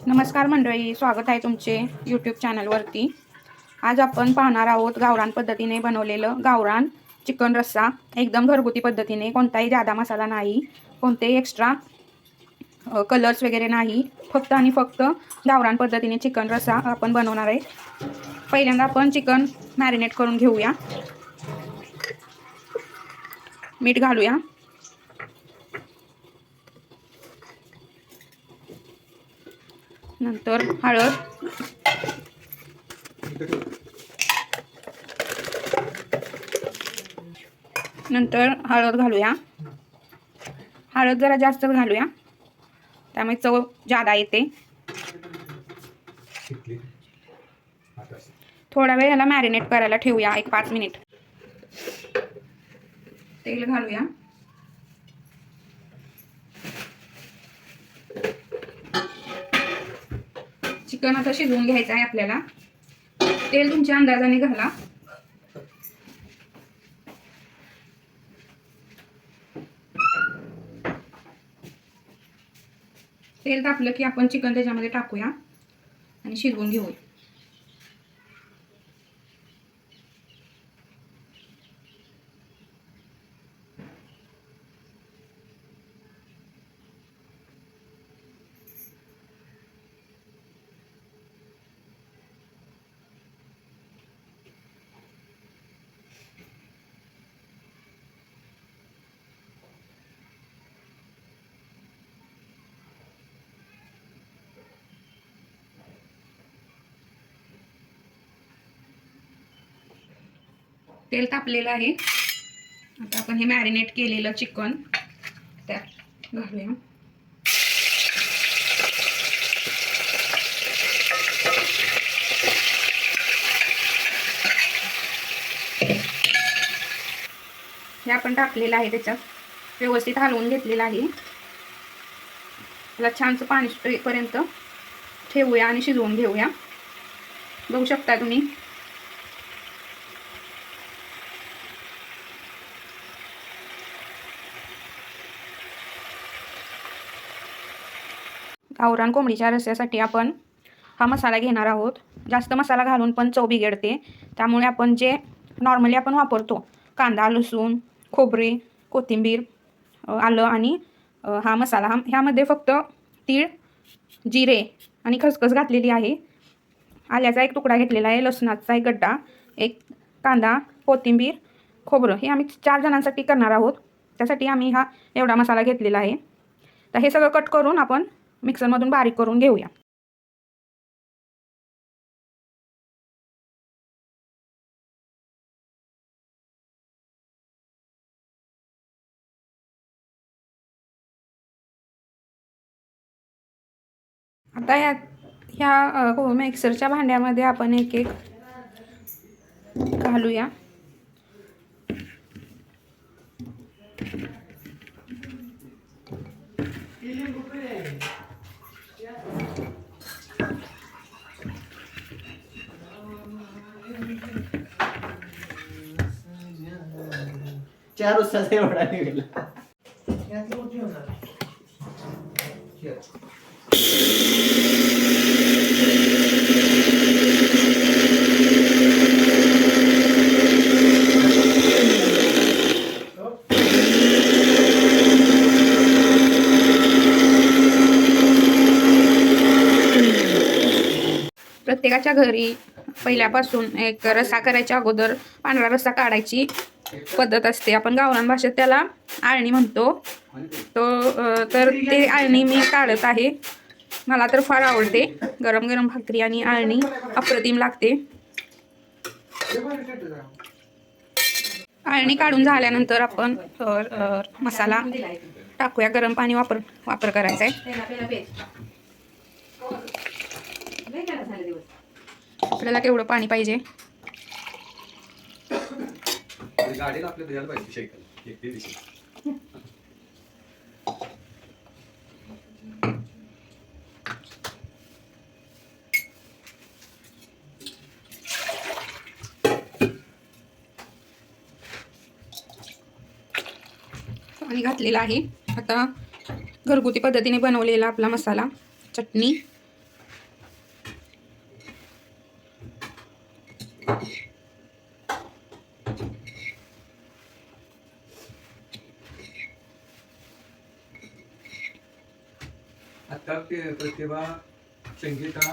नमस्कार मंडळी, स्वागत आहे तुमचे यूट्यूब चॅनलवरती। आज आपण पाहणार आहोत गावरान पद्धतीने बनवलेलं गावरान चिकन रस्सा। एकदम घरगुती पद्धतीने, कोणताही जादा मसाला नाही, कोणतेही एक्स्ट्रा कलर्स वगैरे नाही, फक्त आणि फक्त गावरान पद्धतीने चिकन रस्सा आपण बनवणार आहे। पहिल्यांदा आपण चिकन मॅरिनेट करून घेऊया। मीठ घालूया, नंतर हळद, नंतर हळद घालूया। हळद जरा जास्त घालूया, त्यामुळे चव जादा येते। थोडा वेळ याला मॅरिनेट करायला ठेवूया, एक 5 मिनिट। तेल घालूया, चिकन आता शिजवून घ्यायचं आहे आपल्याला। तेल तुमच्या अंदाजाने घाला। तेल तापलं की आपण चिकन त्याच्यामध्ये टाकूया आणि शिजवून घेऊया। तेल तापलेलं आहे, आता आपण हे मॅरिनेट केलेलं चिकन त्यात घालूया। हे आपण टाकलेलं आहे, त्याच्यात व्यवस्थित हलवून घेतलेलं आहे। त्याला छानसं पाणी सुटेपर्यंत ठेवूया आणि शिजवून घेऊया। बघू शकता तुम्ही, गावरान कोंबडीच्या रस्स्यासाठी आपण हा मसाला घेणार आहोत। जास्त मसाला घालून पण चव बिघडते, त्यामुळे आपण जे नॉर्मली आपण वापरतो, कांदा, लसूण, खोबरे, कोथिंबीर, आलं आणि हा मसाला, ह्यामध्ये फक्त तीळ, जिरे आणि खसखस घातलेली आहे। आल्याचा एक तुकडा घेतलेला आहे, लसणाचा एक गड्डा, एक कांदा, कोथिंबीर, खोबरं, हे आम्ही 4 जणांसाठी करणार आहोत, त्यासाठी आम्ही हा एवढा मसाला घेतलेला आहे। तर हे सगळं कट करून आपण मिक्सरमधून बारीक करून घेऊया। आता ह्या मिक्सरच्या भांड्यामध्ये आपण एक एक घालूया। चार उसाचा एवढा निघाला। प्रत्येकाच्या घरी पहिल्यापासून एक रस्सा करायच्या अगोदर पांढरा रस्सा काढायची पद्धत असते, आपण गावरान भाषेत त्याला आळणी म्हणतो। तर ते आळणी मी काढत आहे। मला तर फार आवडते, गरम गरम भाकरी आणि आळणी अप्रतिम लागते। आळणी काढून झाल्यानंतर आपण मसाला टाकूया। गरम पाणी वापर करायचा आहे। आपल्याला केवढं पाणी पाहिजे, गाडीला आपल्या द्यायला पाहिजे सायकल एक दिवशी। पाणी घातलेलं आहे। आता घरगुती पद्धतीने बनवलेला आपला मसाला, चटणी, आता ते प्रतिभा संगीता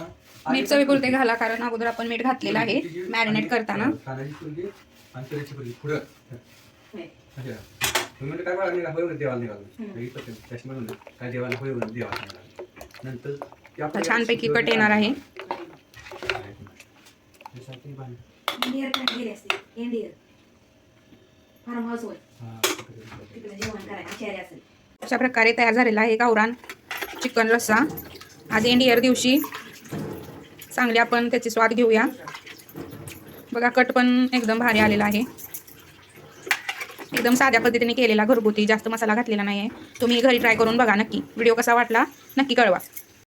मीठ चवीपुरते घाला, कारण अगोदर आपण मीठ घातलेलं आहे मॅरिनेट करताना. तानाजी सुरगी आणि त्याची पुढे पुढं अच्छा तुम्ही म्हणजे काय बघा निघा होईल देवाला निघालो त्याच्यामध्ये काय देवाला होईल देवाला निघालो नंतर ते आता छानपैकी कट येणार आहे. त्यासाठी बांध अशा प्रकारे तयार झालेला आहे गावरान चिकन रस्सा. आज इंडियर दिवशी चांगले आपण त्याचे स्वाद घेऊया. बघा कट पण एकदम भारी आलेला आहे. एकदम साध्या पद्धतीने केलेला, घरगुती, जास्त मसाला घातलेला नाही आहे. तुम्ही घरी ट्राय करून बघा नक्की. व्हिडिओ कसा वाटला नक्की कळवा.